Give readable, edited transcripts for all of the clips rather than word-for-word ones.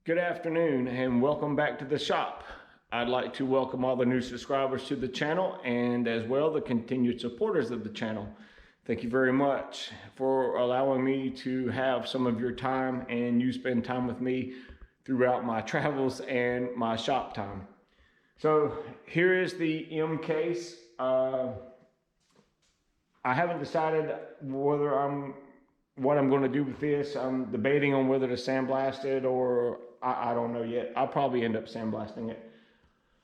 Good afternoon and welcome back to the shop. I'd like to welcome all the new subscribers to the channel and as well the continued supporters of the channel. Thank you very much for allowing me to have some of your time and you spend time with me throughout my travels and my shop time. So here is the M case. I haven't decided what I'm going to do with this. I'm debating on whether to sandblast it or I don't know yet. I'll probably end up sandblasting it.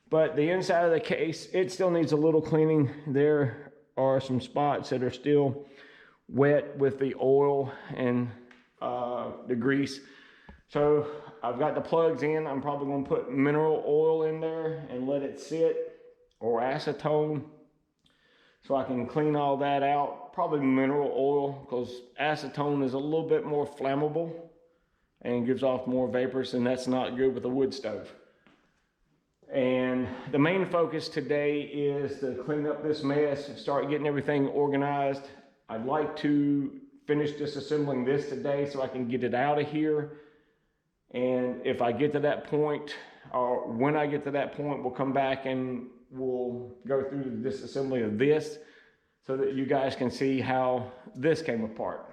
But the inside of the case, it still needs a little cleaning. There are some spots that are still wet with the oil and the grease. So I've got the plugs in. I'm probably going to put mineral oil in there and let it sit, or acetone, so I can clean all that out. Probably mineral oil, because acetone is a little bit more flammable and gives off more vapors, and that's not good with a wood stove. And the main focus today is to clean up this mess and start getting everything organized. I'd like to finish disassembling this today so I can get it out of here. And if I get to that point, or when I get to that point, we'll come back and we'll go through the disassembly of this so that you guys can see how this came apart.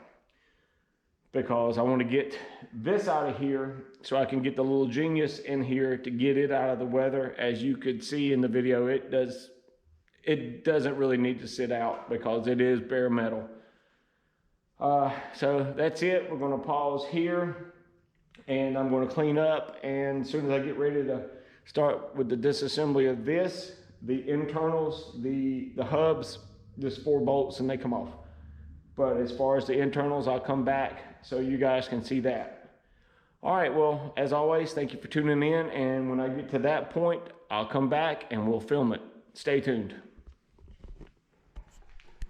Because I want to get this out of here so I can get the little genius in here to get it out of the weather. As you could see in the video, it doesn't really need to sit out because it is bare metal. So that's it. We're going to pause here and I'm going to clean up, and as soon as I get ready to start with the disassembly of this, the internals, the hubs, there's 4 bolts and they come off. But as far as the internals, I'll come back so you guys can see that. All right, well, as always, thank you for tuning in. And when I get to that point, I'll come back and we'll film it. Stay tuned.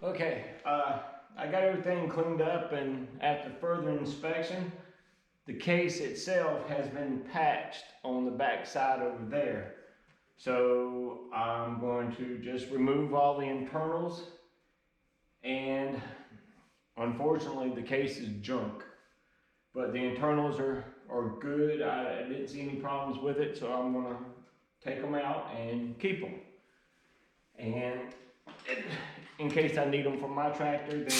Okay, I got everything cleaned up, and after further inspection, the case itself has been patched on the back side over there. So I'm going to just remove all the internals, and unfortunately the case is junk, but the internals are good. I didn't see any problems with it, so I'm gonna take them out and keep them. And in case I need them for my tractor, then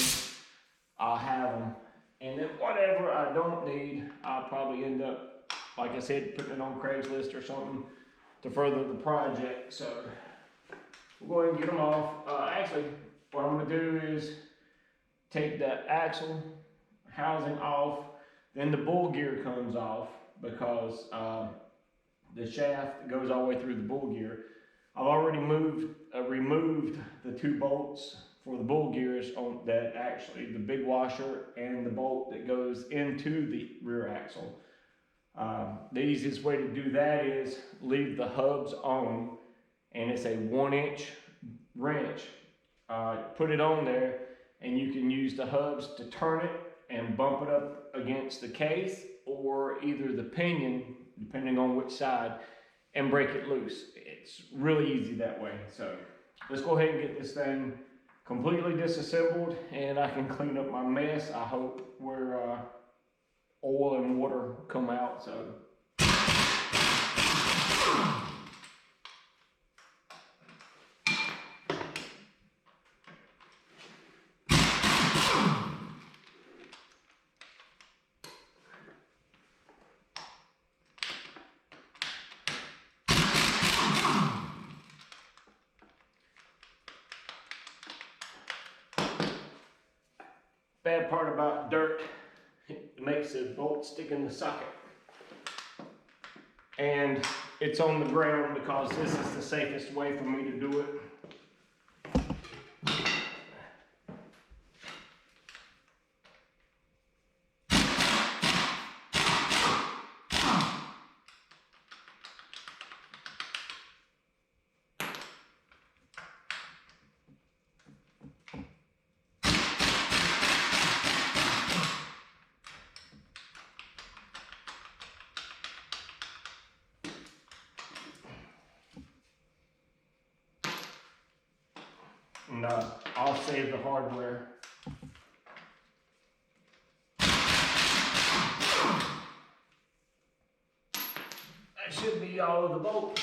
I'll have them. And then whatever I don't need, I'll probably end up, like I said, putting it on Craigslist or something to further the project. So we'll go ahead and get them off. Actually, what I'm gonna do is take the axle housing off, then the bull gear comes off because the shaft goes all the way through the bull gear. I've already removed the 2 bolts for the bull gears on that, actually the big washer and the bolt that goes into the rear axle. The easiest way to do that is leave the hubs on, and it's a 1-inch wrench. Put it on there, and you can use the hubs to turn it and bump it up against the case, or either the pinion, depending on which side, and break it loose. It's really easy that way. So let's go ahead and get this thing completely disassembled, and I can clean up my mess. I hope where oil and water come out. So bad part about dirt, it makes the bolt stick in the socket. And it's on the ground because this is the safest way for me to do it. And I'll save the hardware. that should be all of the bolts.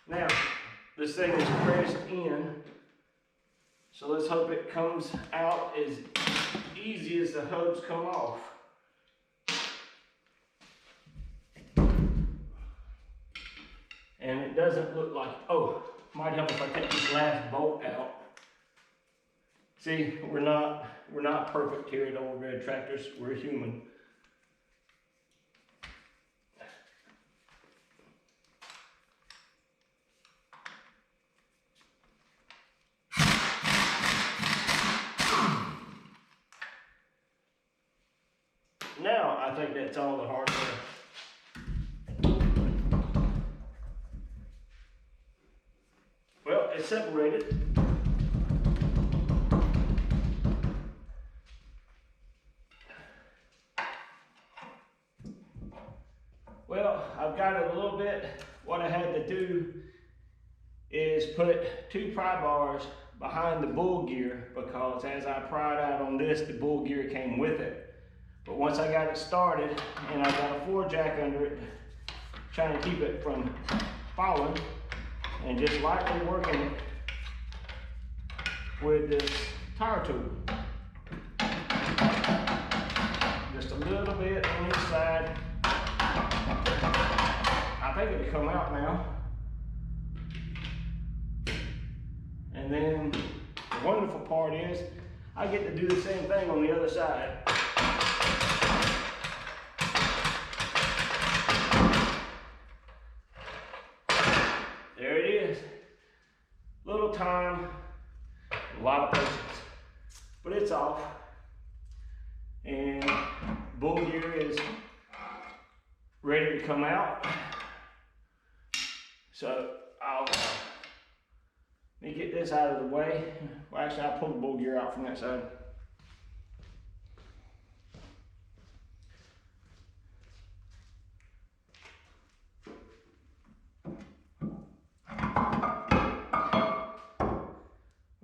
Now, this thing is pressed in, so let's hope it comes out as easy as the hubs come off. And it doesn't look like, oh, might help if I take this last bolt out. See, we're not perfect here at Old Red Tractors, we're human. Now, I think that's all the hardware. Well, it's separated. Well, I've got it a little bit. What I had to do is put 2 pry bars behind the bull gear, because as I pried out on this, the bull gear came with it. But once I got it started, and I got a floor jack under it, trying to keep it from falling, and just lightly working it with this tire tool. Just a little bit on each side. I think it'll come out now. And then the wonderful part is I get to do the same thing on the other side. There it is. Little time, a lot of patience, but it's off. And bull gear is ready to come out. So let me get this out of the way. Well, actually, I'll pull the bull gear out from that side.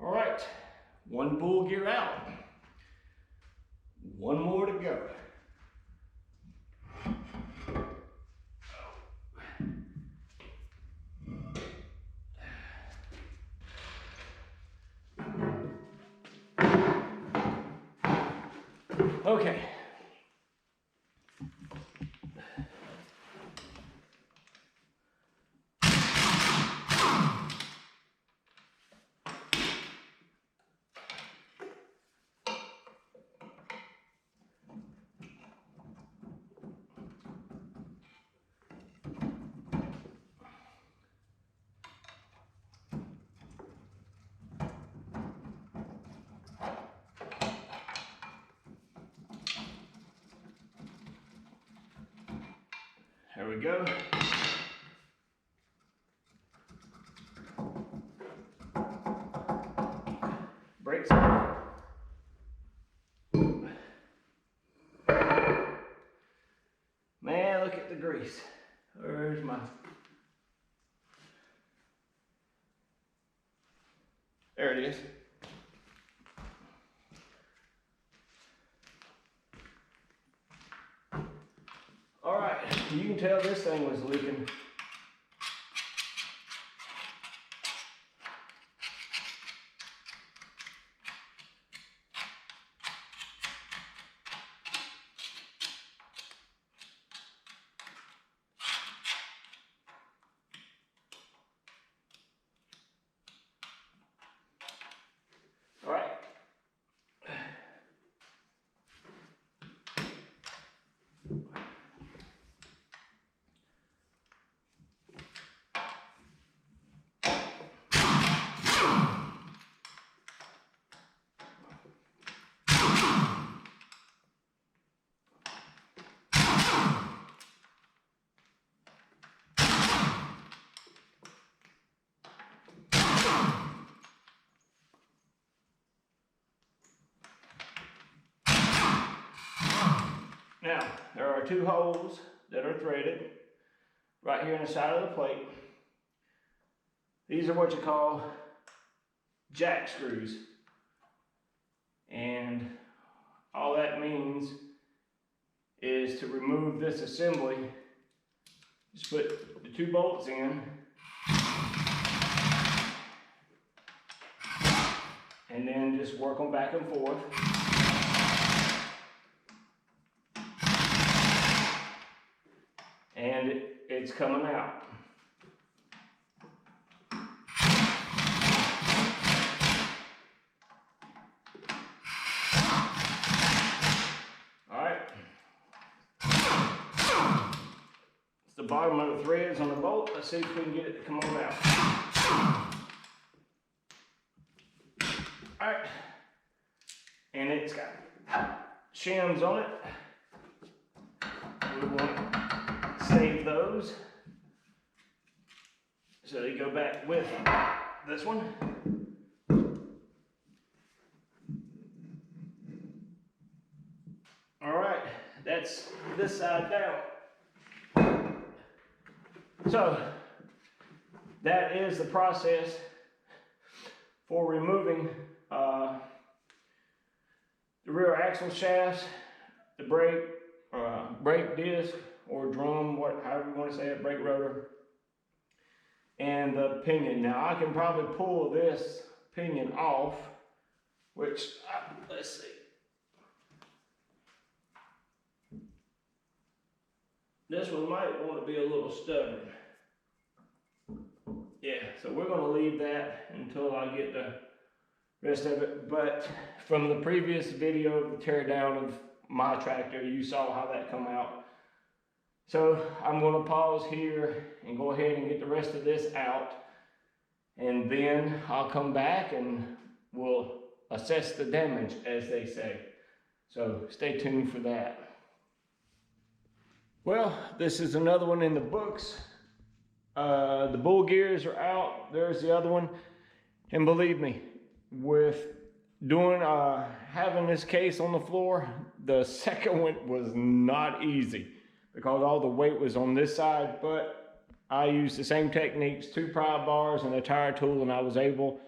All right, one bull gear out. One more to go. Okay. There we go. Brakes off. Man, look at the grease. Where's my... There it is. All right, you can tell this thing was leaking. All right. Now, there are 2 holes that are threaded right here in the side of the plate. These are what you call jack screws. And all that means is to remove this assembly Just put the 2 bolts in. And then just work them back and forth. And it's coming out. All right. It's the bottom of the threads on the bolt. Let's see if we can get it to come on out. All right. And it's got shims on it. We want to save those so they go back with this one. All right, that's this side down. So that is the process for removing the rear axle shafts, the brake disc or drum, however you want to say it, brake rotor, and the pinion. Now I can probably pull this pinion off, which, let's see. This one might want to be a little stubborn. Yeah, so we're going to leave that until I get the rest of it. But from the previous video of the teardown of my tractor, you saw how that come out. So I'm going to pause here and go ahead and get the rest of this out. And then I'll come back and we'll assess the damage, as they say. So stay tuned for that. Well, this is another one in the books. The bull gears are out. There's the other one. And believe me, with having this case on the floor, the second one was not easy because all the weight was on this side, but I used the same techniques, 2 pry bars and a tire tool, and I was able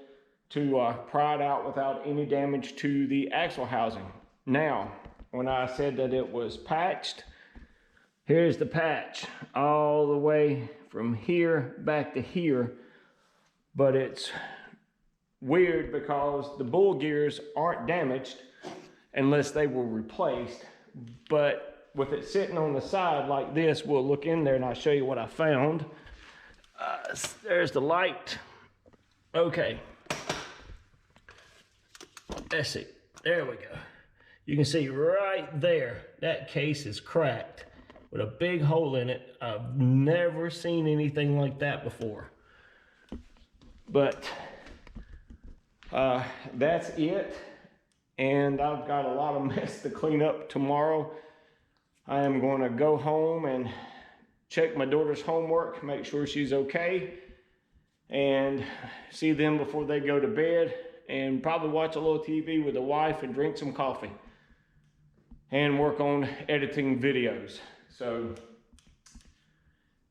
to pry it out without any damage to the axle housing. Now, when I said that it was patched, here's the patch all the way from here back to here, but it's weird because the bull gears aren't damaged unless they were replaced. But with it sitting on the side like this, we'll look in there and I'll show you what I found. There's the light. Okay. Let's see. There we go. You can see right there, that case is cracked with a big hole in it. I've never seen anything like that before. But that's it. And I've got a lot of mess to clean up tomorrow. I am going to go home and check my daughter's homework, make sure she's okay, and see them before they go to bed, and probably watch a little TV with the wife and drink some coffee and work on editing videos. So,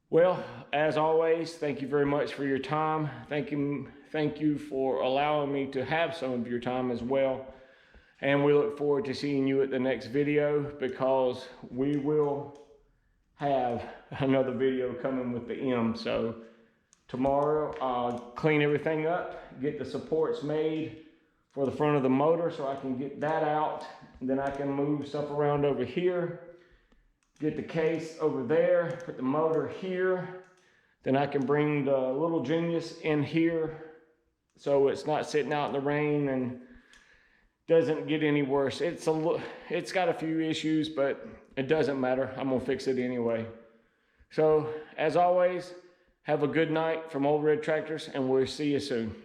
well, as always, thank you very much for your time. Thank you for allowing me to have some of your time as well. And we look forward to seeing you at the next video, because we will have another video coming with the M. So tomorrow I'll clean everything up, get the supports made for the front of the motor so I can get that out. And then I can move stuff around over here, get the case over there, put the motor here. Then I can bring the little Genius in here so it's not sitting out in the rain and doesn't get any worse. It's got a few issues, but it doesn't matter. I'm gonna fix it anyway. So as always, have a good night from Old Red Tractors, and we'll see you soon.